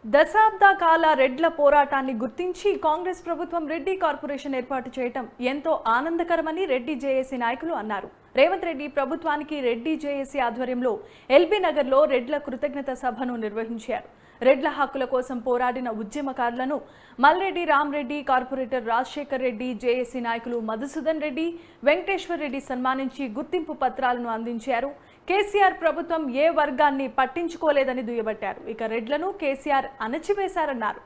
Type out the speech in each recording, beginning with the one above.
దశాబ్ద కాల రెడ్ల పోరాటాన్ని గుర్తించి కాంగ్రెస్ ప్రభుత్వం రెడ్డి కార్పొరేషన్ ఏర్పాటు చేయటం ఎంతో ఆనందకరమని రెడ్డి జేఏసీ నాయకులు అన్నారు. రేవంత్ రెడ్డి ప్రభుత్వానికి రెడ్డి జేఏసీ ఆధ్వర్యంలో ఎల్బీ నగర్లో రెడ్ల కృతజ్ఞత సభను నిర్వహించారు. రెడ్ల హక్కుల కోసం పోరాడిన ఉద్యమకారులను మల్రెడ్డి రామరెడ్డి, కార్పొరేటర్ రాజశేఖర్ రెడ్డి, జేఏసీ నాయకులు మధుసూదన్ రెడ్డి, వెంకటేశ్వర్ రెడ్డి సన్మానించి గుర్తింపు పత్రాలను అందించారు. కేసీఆర్ ప్రభుత్వం ఏ వర్గాన్ని పట్టించుకోలేదని దుయ్యబట్టారు. ఇక రెడ్లను కేసీఆర్ అణచివేశారన్నారు.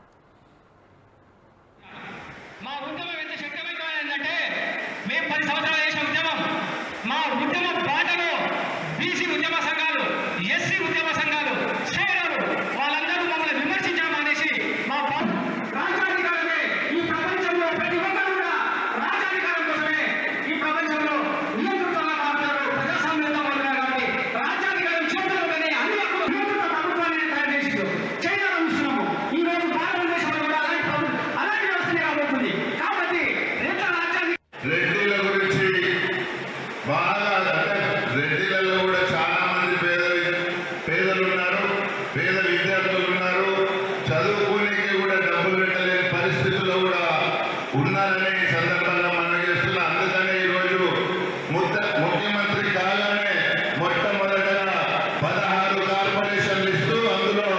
రెడ్డిలలో కూడా చాలా మంది పేదలు ఉన్నారు, పేద విద్యార్థులు ఉన్నారు, చదువుకోనికి కూడా డబ్బులు పెట్టలేని పరిస్థితుల్లో కూడా ఉన్నారని సందర్భంగా మనం చేస్తున్నాం. అందుకని ఈరోజు ముఖ్యమంత్రి కాగానే మొట్టమొదటగా 16 కార్పొరేషన్లు ఇస్తూ అందులో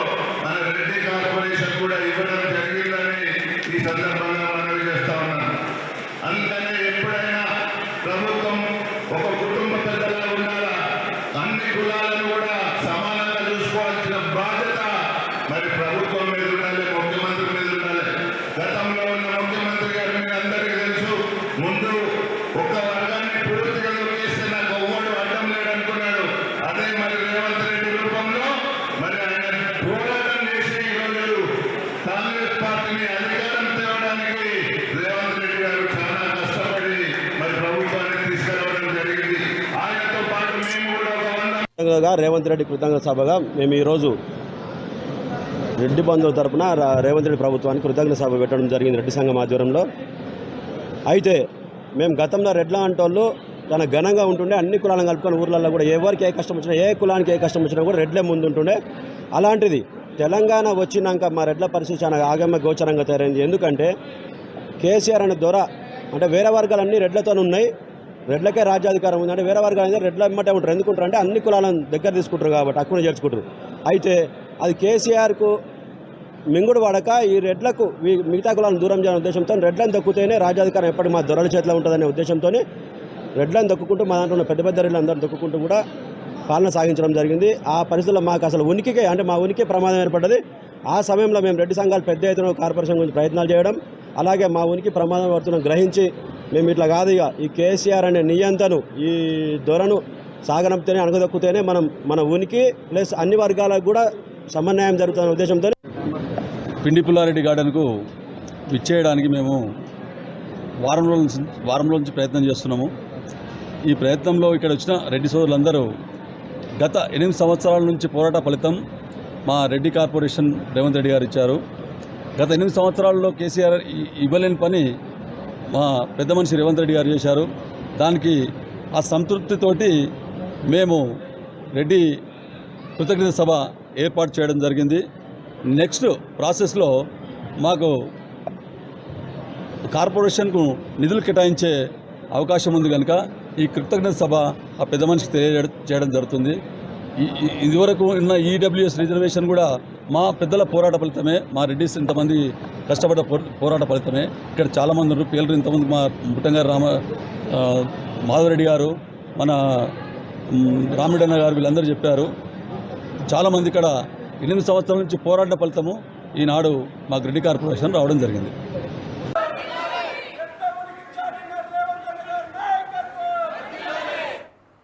మన రెడ్డి కార్పొరేషన్ కూడా ఇవ్వడం జరిగిందని ఈ సందర్భంగా మనం చేస్తా ఉన్నాం. అందుకని ఎప్పుడైనా ప్రభుత్వం ఒక కుటుంబ పెద్దలా ఉండాలా, అన్ని కులాలను కూడా సమానంగా చూసుకోవాల్సిన బాధ్యత మరి ప్రభుత్వం మీద ఉండాలి, ముఖ్యమంత్రి మీద ఉండాలి. గతంలో ఉన్న ముఖ్యమంత్రి గారు మీ అందరికీ తెలుసు, ముందు ఒక వర్గాన్ని పూర్తిగా చేస్తే నాకు ఓడు అడ్డం లేడనుకున్నాడు. అదే మరి రేవంత్ రెడ్డి రూపంలో మరి ఆయన పోరాటం చేసి ఈరోజు కాంగ్రెస్ పార్టీని అధికారం తేవడానికి రేవంత్ రెడ్డి గారు చాలా కష్టపడి మరి ప్రభుత్వాన్ని తీసుకురావడం జరిగింది. ఆయనతో పాటు మేము కూడా రేవంత్ రెడ్డి కృతజ్ఞత సభగా మేము ఈరోజు రెడ్డి బంధువుల తరఫున రేవంత్ రెడ్డి ప్రభుత్వానికి కృతజ్ఞత సభ పెట్టడం జరిగింది రెడ్డి సంఘం ఆధ్వర్యంలో. అయితే మేము గతంలో రెడ్ల అంటోళ్ళు చాలా ఘనంగా ఉంటుండే, అన్ని కులాలను కలుపుకొని ఊర్లలో కూడా ఎవరికి ఏ కష్టం వచ్చినా, ఏ కులానికి ఏ కష్టం వచ్చినా కూడా రెడ్లే ముందు ఉంటుండే. అలాంటిది తెలంగాణ వచ్చినాక మా రెడ్ల పరిస్థితి చాలా ఆగమ్య గోచరంగా తయారైంది. ఎందుకంటే కేసీఆర్ అనే దొర అంటే వేరే వర్గాలన్నీ రెడ్లతో ఉన్నాయి, రెడ్లకే రాజ్యాధికారం ఉందంటే వేరే వర్గాలు అనేది రెడ్ల ఎమ్మటే ఉంటారు. ఎందుకుంటారు అంటే అన్ని కులాలను దగ్గర తీసుకుంటారు కాబట్టి హక్కును చేర్చుకుంటారు. అయితే అది కేసీఆర్కు మింగుడు పడక ఈ రెడ్లకు మిగతా కులాలను దూరం చేయాలనే ఉద్దేశంతో రెడ్లను దొక్కుతేనే రాజ్యాధికారం ఎప్పటి మా దొరల చేతిలో ఉంటుందనే ఉద్దేశంతో రెడ్లను దొక్కుంటూ మా దాంట్లో ఉన్న పెద్ద పెద్ద రెడ్లు అందరూ దొక్కుంటూ కూడా పాలన సాగించడం జరిగింది. ఆ పరిస్థితుల్లో మాకు అసలు ఉనికికే అంటే మా ఉనికి ప్రమాదం ఏర్పడ్డది. ఆ సమయంలో మేము రెడ్డి సంఘాలు పెద్ద ఎత్తున కార్పొరేషన్ గురించి ప్రయత్నాలు చేయడం, అలాగే మా ఉనికి ప్రమాదం పడుతున్న గ్రహించి మేము ఇట్లా కాదు, ఇక ఈ కేసీఆర్ అనే నియంతను ఈ దొరను సాగనంపితేనే అణగదొక్కుతేనే మన ఉనికి ప్లస్ అన్ని వర్గాలకు కూడా సమన్వయం జరుగుతున్న ఉద్దేశంతో పిండి పుల్లారెడ్డి గార్డెన్కు విచ్చేయడానికి మేము వారం నుంచి ప్రయత్నం చేస్తున్నాము. ఈ ప్రయత్నంలో ఇక్కడ వచ్చిన రెడ్డి సోదరులందరూ గత 8 సంవత్సరాల నుంచి పోరాట ఫలితం మా రెడ్డి కార్పొరేషన్ రేవంత్ రెడ్డి గారు ఇచ్చారు. గత 8 సంవత్సరాల్లో కేసీఆర్ ఇవ్వలేని పని మా పెద్ద మనిషి రేవంత్ రెడ్డి గారు చేశారు. దానికి ఆ సంతృప్తితోటి మేము రెడ్డి కృతజ్ఞత సభ ఏర్పాటు చేయడం జరిగింది. నెక్స్ట్ ప్రాసెస్లో మాకు కార్పొరేషన్కు నిధులు కేటాయించే అవకాశం ఉంది కనుక ఈ కృతజ్ఞత సభ ఆ పెద్ద మనిషికి తెలియజేయడం జరుగుతుంది. ఇదివరకు ఉన్న ఈడబ్ల్యూఎస్ రిజర్వేషన్ కూడా మా పెద్దల పోరాట ఫలితమే, మా రెడ్డిస్ ఇంతమంది కష్టపడ్డ పోరాట ఫలితమే. ఇక్కడ చాలామంది ఉన్నారు, పేర్లు ఇంతమంది మా బుట్టంగారు మాధవరెడ్డి గారు, మన రామిడన్న గారు వీళ్ళందరూ చెప్పారు. చాలామంది ఇక్కడ 8 సంవత్సరాల నుంచి పోరాట ఫలితము ఈనాడు మాకు రెడ్డి కార్పొరేషన్ రావడం జరిగింది.